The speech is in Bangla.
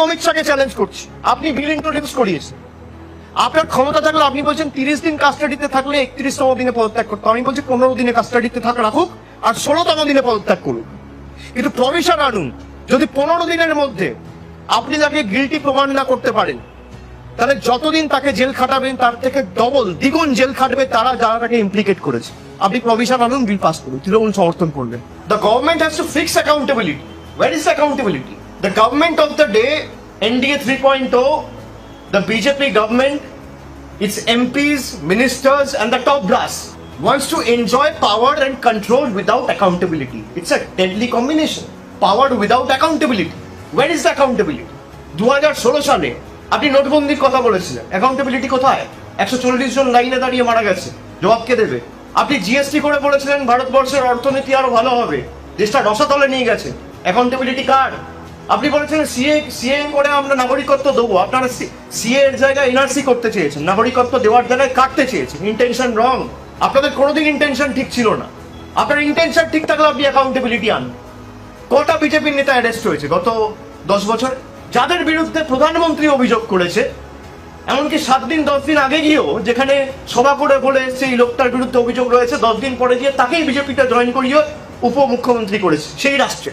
অমিত শাহকে চ্যালেঞ্জ করছি, আপনি বিল ইন্ট্রোডিউস করিয়েছেন, আপনার ক্ষমতা থাকলে আপনি বলছেন 30 দিন কাস্টাডিতে থাকলে 31তম দিনে পদত্যাগ করতে, আমি বলছি 15 দিনে কাস্টাডিতে রাখুক আর 16তম দিনে পদত্যাগ করুক। কিন্তু প্রভিশন আনুন, যদি 15 দিনের মধ্যে আপনি তাকে গিলটি প্রমাণ না করতে পারেন, তাহলে যতদিন তাকে জেল খাটাবেন তার থেকে দ্বিগুণ জেল খাটবে তারা যারা তাকে ইমপ্লিকেট করেছে। আপনি প্রভিশন আনুন, বিল পাস করুন, তৃণমূল সমর্থন করবেন। The government has to fix accountability. Where is accountability? The government of the day, NDA 3.0, the BJP government, its MPs, ministers and the top brass wants to enjoy power and control without accountability. It's a deadly combination. Power without accountability. Where is the accountability? 2016 সালে আপনি নোটবন্দির কথা বলেছিলেন, অ্যাকাউন্টেবিলিটি কোথায়? 140 জন লাইনে দাঁড়িয়ে মারা গেছে, জবাব কে দেবে? আপনি জিএসটি করে বলেছিলেন ভারতবর্ষের অর্থনীতি আরো ভালো হবে, দেশটা রসাতলে নিয়ে গেছে, অ্যাকাউন্টেবিলিটি কার? আপনি বলেছিলেন সিএ করে আমরা নাগরিকত্ব দেবো, আপনারা সিএ এর জায়গায় এনআরসি করতে চেয়েছেন, নাগরিকত্ব দেওয়ার জায়গায় কাটতে চেয়েছেন। ইন্টেনশন রং। আপনাদের কোনোদিন ইন্টেনশন ঠিক ছিল না। আপনার ইন্টেনশন ঠিক থাকলে আপনি অ্যাকাউন্টেবিলিটি আন। কটা বিজেপির নেতা অ্যারেস্ট হয়েছে গত 10 বছর? যাদের বিরুদ্ধে প্রধানমন্ত্রী অভিযোগ করেছে, এমনকি 7 দিন 10 দিন আগে গিয়েও যেখানে সভা করে বলে সেই লোকটার বিরুদ্ধে অভিযোগ রয়েছে, 10 দিন পরে গিয়ে তাকেই বিজেপিতে জয়েন করিয়ে উপমুখ্যমন্ত্রী করেছে সেই রাষ্ট্রে।